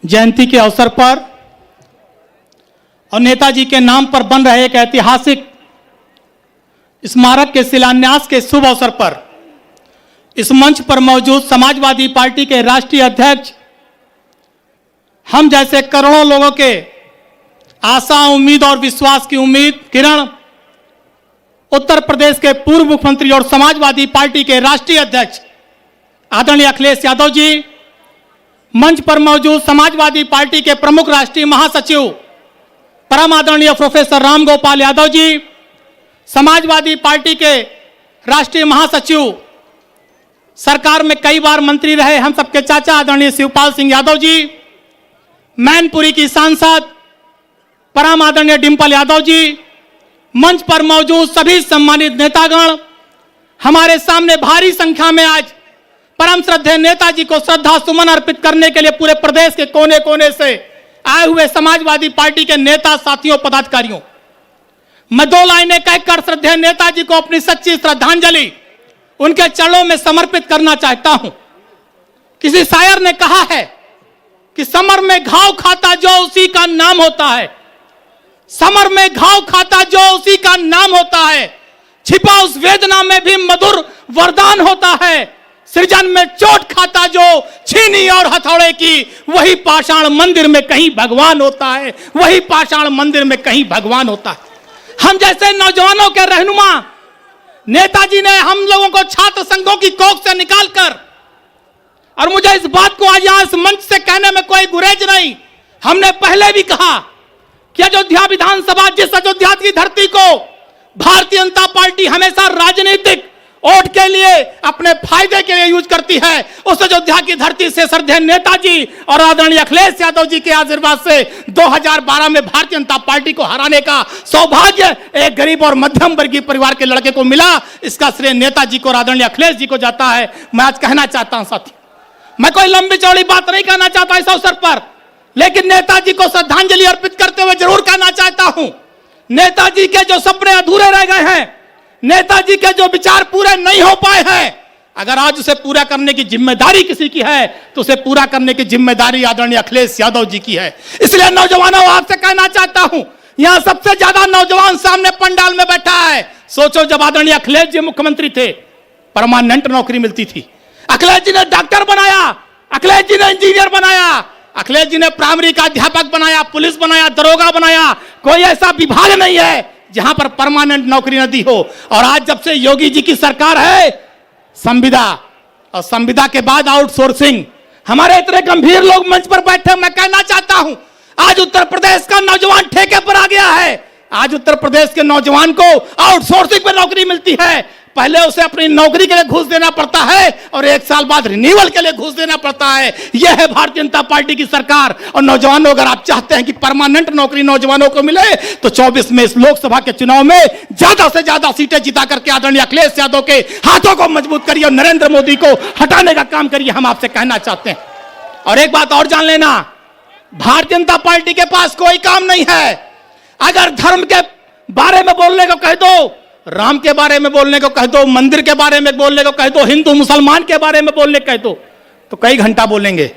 जयंती के अवसर पर और नेताजी के नाम पर बन रहे एक ऐतिहासिक स्मारक के शिलान्यास के शुभ अवसर पर इस मंच पर मौजूद समाजवादी पार्टी के राष्ट्रीय अध्यक्ष, हम जैसे करोड़ों लोगों के आशा, उम्मीद और विश्वास की उम्मीद किरण, उत्तर प्रदेश के पूर्व मुख्यमंत्री और समाजवादी पार्टी के राष्ट्रीय अध्यक्ष आदरणीय अखिलेश यादव जी, मंच पर मौजूद समाजवादी पार्टी के प्रमुख राष्ट्रीय महासचिव परम आदरणीय प्रोफेसर राम गोपाल यादव जी, समाजवादी पार्टी के राष्ट्रीय महासचिव, सरकार में कई बार मंत्री रहे हम सबके चाचा आदरणीय शिवपाल सिंह यादव जी, मैनपुरी की सांसद परम आदरणीय डिंपल यादव जी, मंच पर मौजूद सभी सम्मानित नेतागण, हमारे सामने भारी संख्या में आज परम श्रद्धेय नेताजी को श्रद्धा सुमन अर्पित करने के लिए पूरे प्रदेश के कोने कोने से आए हुए समाजवादी पार्टी के नेता, साथियों, पदाधिकारियों, मैं दो लाइनें कहकर श्रद्धेय नेताजी को अपनी सच्ची श्रद्धांजलि उनके चरणों में समर्पित करना चाहता हूं। किसी शायर ने कहा है कि समर में घाव खाता जो उसी का नाम होता है, समर में घाव खाता जो उसी का नाम होता है, छिपा उस वेदना में भी मधुर वरदान होता है, सृजन में चोट खाता जो छीनी और हथौड़े की, वही पाषाण मंदिर में कहीं भगवान होता है, वही पाषाण मंदिर में कहीं भगवान होता है। हम जैसे नौजवानों के रहनुमा नेताजी ने हम लोगों को छात्र संघों की कोख से निकालकर, और मुझे इस बात को आज यहां इस मंच से कहने में कोई गुरेज नहीं, हमने पहले भी कहा कि अयोध्या विधानसभा, जिस अयोध्या की धरती को भारतीय जनता पार्टी हमेशा राजनीतिक वोट के लिए, अपने फायदे के लिए यूज करती है, उस अयोध्या की धरती से श्रद्धेय नेताजी और आदरणीय अखिलेश यादव जी के आशीर्वाद से 2012 में भारतीय जनता पार्टी को हराने का सौभाग्य एक गरीब और मध्यम वर्गीय परिवार के लड़के को मिला। इसका श्रेय नेताजी को और आदरणीय अखिलेश जी को जाता है। मैं आज कहना चाहता हूं साथी, मैं कोई लंबी चौड़ी बात नहीं कहना चाहता इस अवसर पर, लेकिन नेताजी को श्रद्धांजलि अर्पित करते हुए जरूर कहना चाहता हूं, नेताजी के जो सपने अधूरे रह गए हैं, नेताजी के जो विचार पूरे नहीं हो पाए हैं, अगर आज उसे पूरा करने की जिम्मेदारी किसी की है तो उसे पूरा करने की जिम्मेदारी आदरणीय अखिलेश यादव जी की है। इसलिए नौजवानों, आपसे कहना चाहता हूं, यहां सबसे ज्यादा नौजवान सामने पंडाल में बैठा है। सोचो, जब आदरणीय अखिलेश जी मुख्यमंत्री थे, परमानेंट नौकरी मिलती थी। अखिलेश जी ने डॉक्टर बनाया, अखिलेश जी ने इंजीनियर बनाया, अखिलेश जी ने प्राइमरी का अध्यापक बनाया, पुलिस बनाया, दरोगा बनाया। कोई ऐसा विभाग नहीं है जहां पर परमानेंट नौकरी न दी हो। और आज जब से योगी जी की सरकार है, संविदा और संविदा के बाद आउटसोर्सिंग, हमारे इतने गंभीर लोग मंच पर बैठे, मैं कहना चाहता हूं, आज उत्तर प्रदेश का नौजवान ठेके पर आ गया है। आज उत्तर प्रदेश के नौजवान को आउटसोर्सिंग पर नौकरी मिलती है। पहले उसे अपनी नौकरी के लिए घूस देना पड़ता है और 1 साल बाद रिन्यूअल के लिए घूस देना पड़ता है। यह है भारतीय जनता पार्टी की सरकार। और नौजवानों, अगर आप चाहते हैं कि परमानेंट नौकरी नौजवानों को मिले, तो 24 में इस लोकसभा के चुनाव में ज्यादा से ज्यादा सीटें जिता करके आदरणीय अखिलेश यादव के हाथों को मजबूत करिए और नरेंद्र मोदी को हटाने का काम करिए, हम आपसे कहना चाहते हैं। और एक बात और जान लेना, भारतीय जनता पार्टी के पास कोई काम नहीं है। अगर धर्म के बारे में बोलने को कह दो, राम के बारे में बोलने को कह दो, मंदिर के बारे में बोलने को कह दो, हिंदू मुसलमान के बारे में बोलने को कह दो, तो कई घंटा बोलेंगे।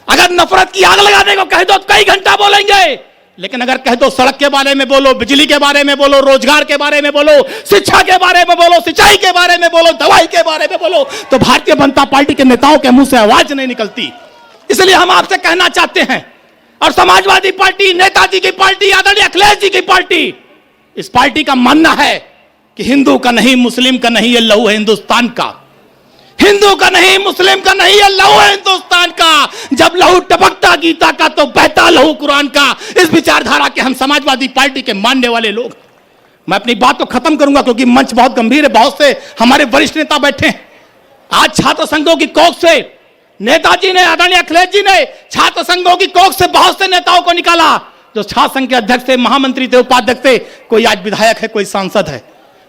अगर नफरत की आग लगाने को कह दो तो कई घंटा बोलेंगे। लेकिन अगर कह दो सड़क के बारे में बोलो, बिजली के बारे में बोलो, रोजगार के बारे में बोलो, शिक्षा के बारे में बोलो, सिंचाई के बारे में बोलो, दवाई के बारे में बोलो, तो भारतीय जनता पार्टी के नेताओं के मुंह से आवाज नहीं निकलती। इसलिए हम आपसे कहना चाहते हैं, और समाजवादी पार्टी, नेताजी की पार्टी, आदरणीय अखिलेश जी की पार्टी, इस पार्टी का मानना है कि हिंदू का नहीं, मुस्लिम का नहीं, ये लहू है हिंदुस्तान का। हिंदू का नहीं, मुस्लिम का नहीं, ये लहू है हिंदुस्तान का। जब लहू टपकता गीता का तो बहता लहू कुरान का। इस विचारधारा के हम समाजवादी पार्टी के मानने वाले लोग। मैं अपनी बात को खत्म करूंगा क्योंकि मंच बहुत गंभीर है, बहुत से हमारे वरिष्ठ नेता बैठे हैं। आज छात्र संघों की कोख से नेताजी ने, आदरणीय अखिलेश जी ने छात्र संघों की कोख से बहुत से नेताओं को निकाला, जो छात्र संघ के अध्यक्ष थे, महामंत्री थे, उपाध्यक्ष थे। कोई आज विधायक है, कोई सांसद है।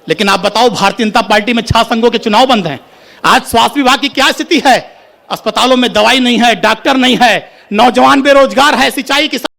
लेकिन आप बताओ, भारतीय जनता पार्टी में छात्र संघों के चुनाव बंद हैं। आज स्वास्थ्य विभाग की क्या स्थिति है? अस्पतालों में दवाई नहीं है, डॉक्टर नहीं है, नौजवान बेरोजगार है, सिंचाई की